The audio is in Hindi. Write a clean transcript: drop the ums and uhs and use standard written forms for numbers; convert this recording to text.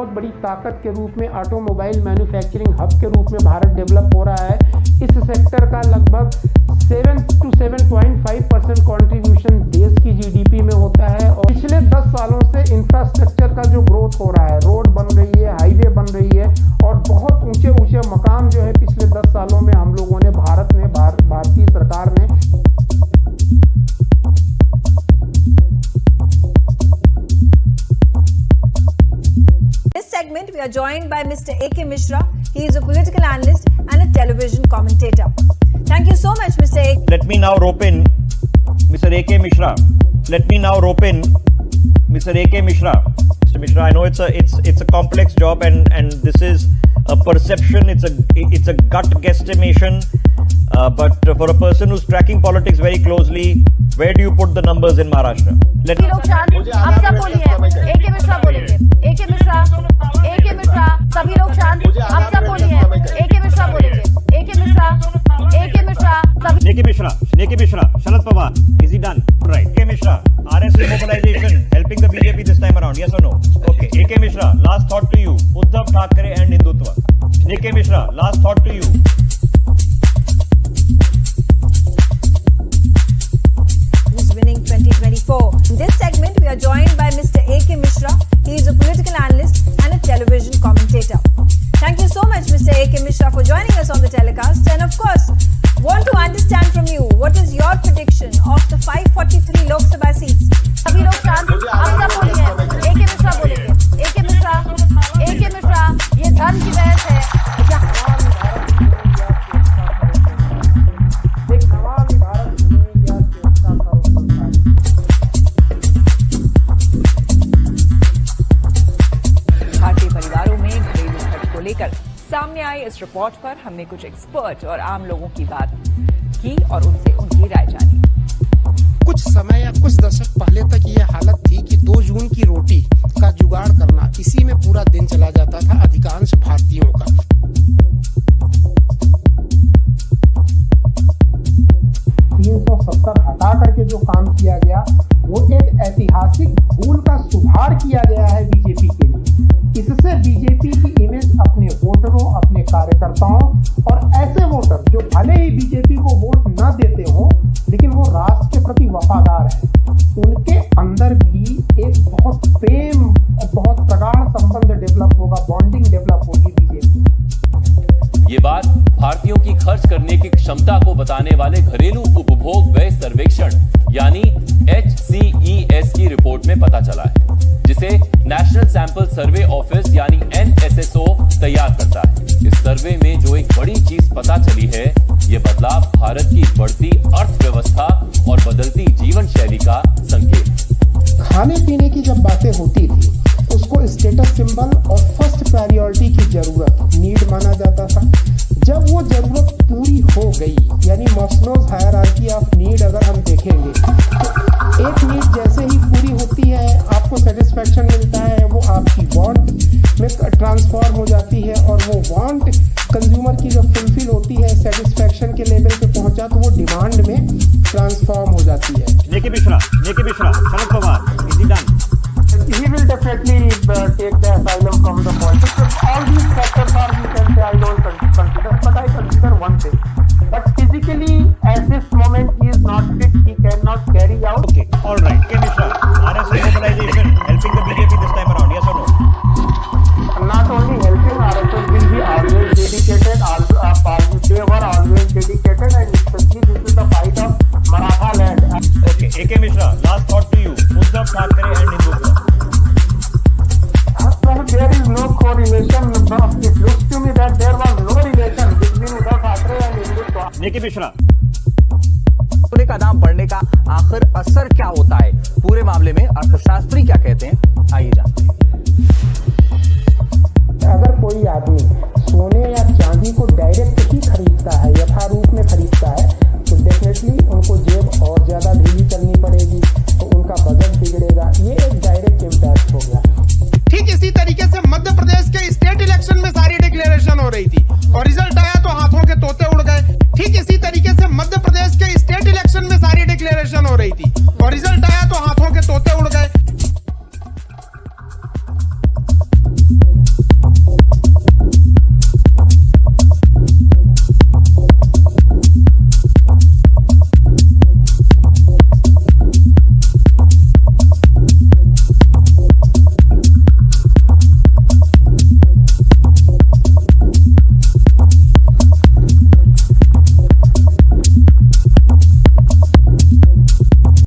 बहुत बड़ी ताकत के रूप में, ऑटोमोबाइल मैन्युफैक्चरिंग हब के रूप में भारत डेवलप हो रहा है। इस सेक्टर का लगभग 7 to 7.5% कंट्रीब्यूशन देश की जीडीपी में होता है। और पिछले 10 सालों से इंफ्रास्ट्रक्चर का जो ग्रोथ हो रहा है, रोड बन रही है, हाईवे बन रही है और बहुत ऊंचे ऊंचे मकाम जो है पिछले 10 सालों में हम लोगों ने भारतीय सरकार ने We are joined by Mr. A.K. Mishra. He is a political analyst and a television commentator. Thank you so much, Mr. A. Let me now rope in Mr. A.K. Mishra. Let me now rope in Mr. A.K. Mishra. Mr. Mishra, I know it's a complex job and this is a perception. It's a gut guesstimation. But for a person who's tracking politics very closely, where do you put the numbers in Maharashtra? आप सब बोलिए, ए.के. मिश्रा बोलेंगे, ए.के. मिश्रा, सभी लोग शांत, आप सब बोलिए, ए.के. मिश्रा बोलेंगे, A K. Mishra, A.K. Mishra, Sharad Pawar, is he done? Right. A.K. Mishra, RSS mobilization helping the BJP this time around, yes or no? Okay. A.K. Mishra, last thought to you, Uddhav Thackeray and Hindutva. A.K. Mishra, last thought to you. Who's winning 2024? In this segment, we are joined by Mr. A.K. Mishra. He is a political analyst and a television commentator. Thank you so much, Mr. A.K. Mishra, for joining us on the telecast. And of course, want to understand from you, what is your prediction of the 543 Lok Sabha seats? सभी लोग शांत, आप सब बोलिए, ए.के. मिश्रा बोलेंगे, ए.के. मिश्रा, ये धर्म की बहस है। भारतीय परिवारों में घरेलू खर्च को लेकर सामने आए इस रिपोर्ट पर हमने कुछ एक्सपर्ट और आम लोगों की बात की और उनसे उनकी राय जानी। कुछ समय या कुछ दशक पहले तक ये हालत थी कि 2 जून की रोटी का जुगाड़ करना, इसी में पूरा दिन चला जाता था अधिकांश भारतीयों का। 370 हटा करके जो काम किया गया वो एक ऐतिहासिक भूल का सुधार किया गया है बीजेपी के लिए। इससे बीजेपी की इमेज अपने वोटरों, अपने कार्यकर्ताओं और ऐसे वोटर जो भले ही बीजेपी को वोट न देते हो लेकिन वो राष्ट्र के प्रति वफादार हैं, उनके अंदर भी एक बहुत प्रेम और बहुत प्रगाढ़ संबंध डेवलप होगा, बॉन्डिंग डेवलप होगी बीजेपी। ये बात भारतीयों की खर्च करने की क्षमता को बताने वाले घरेलू उपभोग व्यय सर्वेक्षण यानी HCES की रिपोर्ट में पता चला है, जिसे नेशनल सैंपल सर्वे ऑफिस यानी NSSO तैयार करता है। इस सर्वे में जो एक बड़ी चीज पता चली है, ये बदलाव भारत की बढ़ती अर्थव्यवस्था और बदलती जीवन शैली का संकेत। खाने पीने की जब बातें होती थी उसको स्टेटस सिंबल और फर्स्ट प्रायोरिटी की जरूरत, नीड माना जाता था। जब वो जरूरत पूरी हो गई यानी मस्लोज हायरार्की ऑफ नीड अगर हम देखेंगे तो एक नीड जैसे ही पूरी होती है आपको सेटिस्फैक्शन मिलता है, वो आपकी वांट में ट्रांसफॉर्म हो जाती है और वो वांट कंज्यूमर की जब फुलफिल होती है, सेटिस्फैक्शन के लेवल पे पहुंचा तो वो डिमांड में ट्रांसफॉर्म हो जाती है। A.K. Mishra, Sharad Pawar, is he done? He will definitely take the asylum from the politics. All these factors are, we can say, I don't consider, but I consider one thing. But physically, at this moment, he is not fit. He cannot carry out. Okay, all right. A.K. Mishra, RSS mobilization helping the BJP this time around, yes or no? Not only helping, RSS will be always dedicated. They were always dedicated, and especially this is the fight of Maratha land. Okay, A.K. Mishra, last thought to you, Uddhav Thackeray and Hindutva. There is no correlation. It looks to me that there was no relation between Uddhav Thackeray and Hindutva. A.K. Mishra. सोने का दाम बढ़ने का आखिर असर क्या होता है, पूरे मामले में अर्थशास्त्री क्या कहते हैं, आइए जानते हैं। अगर कोई आदमी सोने या चांदी को डायरेक्ट ही खरीदता है, यथारूप में खरीदता है, तो डेफिनेटली उनको जेब और ज्यादा ढीली करनी पड़ेगी, तो उनका बजट बिगड़ेगा। ये एक डायरेक्ट इम्पैक्ट हो गया। ठीक इसी तरीके से मध्य प्रदेश के स्टेट इलेक्शन में सारी डिक्लेरेशन हो रही थी और रिजल्ट आया तो हाथों के तोते उड़ गए। ठीक इसी तरीके से मध्य प्रदेश के स्टेट इलेक्शन में सारी डिक्लेरेशन हो रही थी और रिजल्ट आया तो हाथों के तोते उड़ गए।